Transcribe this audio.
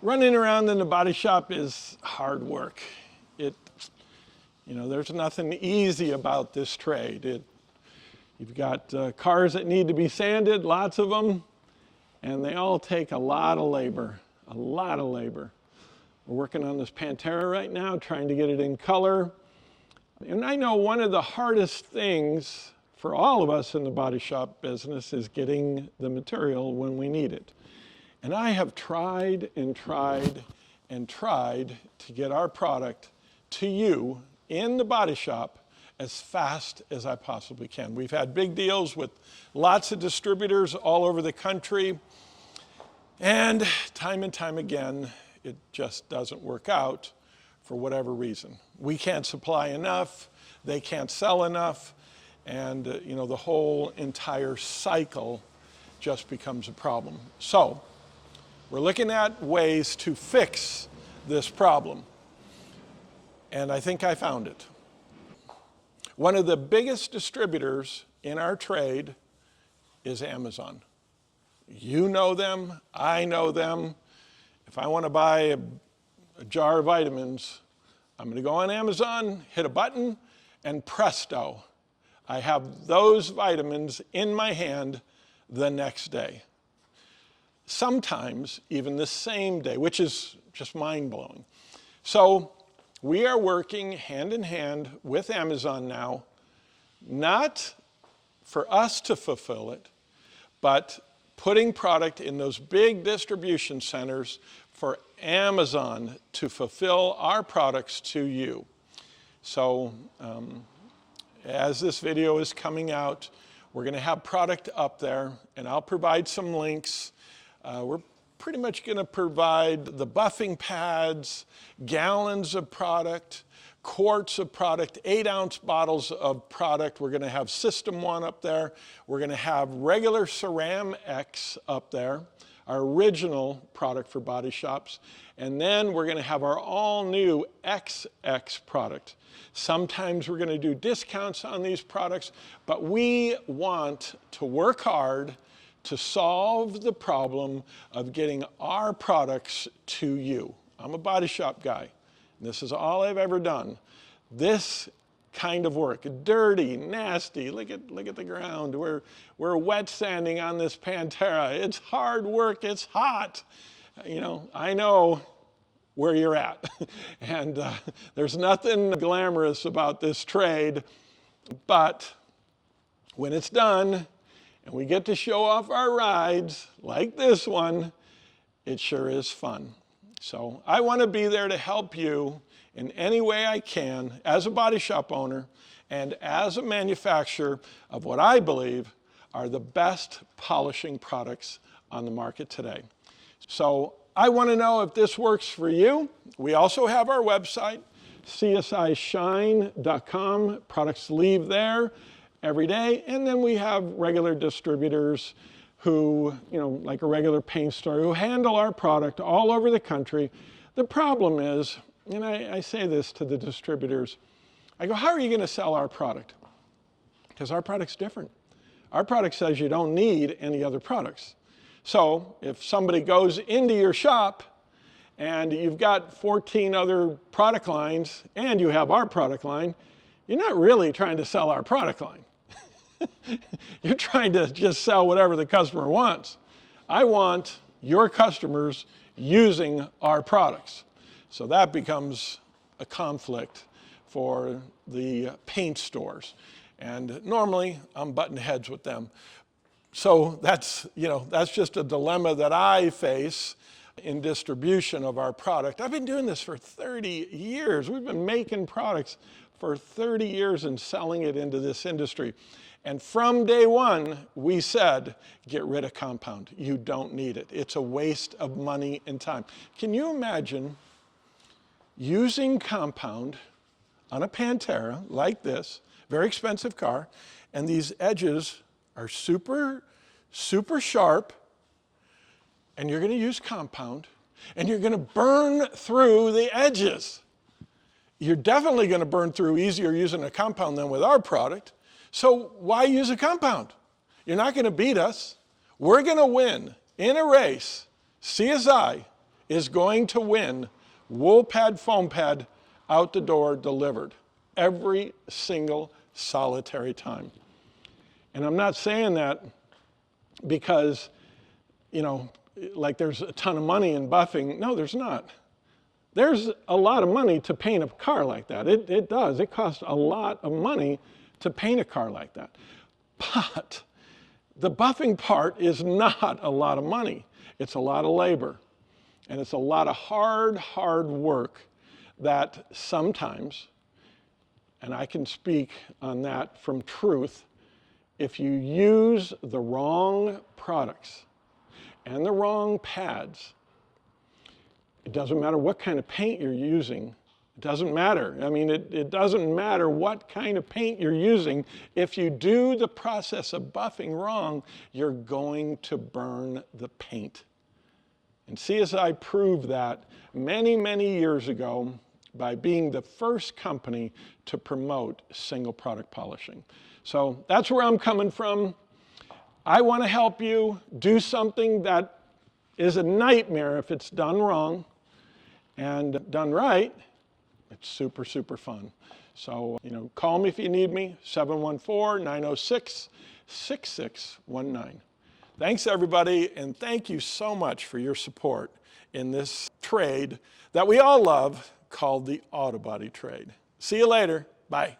Running around in the body shop is hard work. There's nothing easy about this trade. You've got cars that need to be sanded, lots of them, and they all take a lot of labor, a lot of labor. We're working on this Pantera right now, trying to get it in color. And I know one of the hardest things for all of us in the body shop business is getting the material when we need it. And I have tried and tried and tried to get our product to you in the body shop as fast as I possibly can. We've had big deals with lots of distributors all over the country, and time again, it just doesn't work out for whatever reason. We can't supply enough, they can't sell enough, and the whole entire cycle just becomes a problem. So, we're looking at ways to fix this problem, and I think I found it. One of the biggest distributors in our trade is Amazon. You know them, I know them. If I want to buy a jar of vitamins, I'm going to go on Amazon, hit a button, and presto, I have those vitamins in my hand the next day. Sometimes even the same day, which is just mind-blowing. So we are working hand in hand with Amazon now, not for us to fulfill it, but putting product in those big distribution centers for Amazon to fulfill our products to you. So as this video is coming out, we're going to have product up there, and I'll provide some links. We're pretty much going to provide the buffing pads, gallons of product, quarts of product, 8-ounce bottles of product. We're going to have System 1 up there. We're going to have regular Ceram-X up there, our original product for body shops. And then we're going to have our all-new XX product. Sometimes we're going to do discounts on these products, but we want to work hard to solve the problem of getting our products to you. I'm a body shop guy. This is all I've ever done. This kind of work, dirty, nasty, look at the ground. We're wet sanding on this Pantera. It's hard work, it's hot. I know where you're at. And there's nothing glamorous about this trade, but when it's done, and we get to show off our rides like this one, it sure is fun. So I want to be there to help you in any way I can as a body shop owner and as a manufacturer of what I believe are the best polishing products on the market today. So I want to know if this works for you. We also have our website, CSI-shine.com. Products leave there every day, and then we have regular distributors who, like a regular paint store, who handle our product all over the country. The problem is, and I say this to the distributors, I go, how are you going to sell our product? Because our product's different. Our product says you don't need any other products. So if somebody goes into your shop and you've got 14 other product lines and you have our product line, you're not really trying to sell our product line. You're trying to just sell whatever the customer wants. I want your customers using our products. So that becomes a conflict for the paint stores. And normally I'm butting heads with them. So that's just a dilemma that I face in distribution of our product. I've been doing this for 30 years. We've been making products for 30 years and selling it into this industry. And from day one, we said, get rid of compound. You don't need it. It's a waste of money and time. Can you imagine using compound on a Pantera like this, very expensive car, and these edges are super, super sharp, and you're going to use compound, and you're going to burn through the edges. You're definitely going to burn through easier using a compound than with our product. So why use a compound? You're not going to beat us. We're going to win in a race. CSI is going to win wool pad, foam pad, out the door delivered every single solitary time. And I'm not saying that because, you know, like there's a ton of money in buffing. No, there's not. There's a lot of money to paint a car like that. It does. It costs a lot of money to paint a car like that. But the buffing part is not a lot of money. It's a lot of labor. And it's a lot of hard work that sometimes, and I can speak on that from truth, if you use the wrong products and the wrong pads, it doesn't matter what kind of paint you're using. It doesn't matter. I mean, it doesn't matter what kind of paint you're using. If you do the process of buffing wrong, you're going to burn the paint. And CSI proved that many, many years ago by being the first company to promote single product polishing. So that's where I'm coming from. I want to help you do something that is a nightmare if it's done wrong, and done right, it's super, super fun. So, you know, call me if you need me, 714-906-6619. Thanks, everybody, and thank you so much for your support in this trade that we all love called the Autobody trade. See you later. Bye.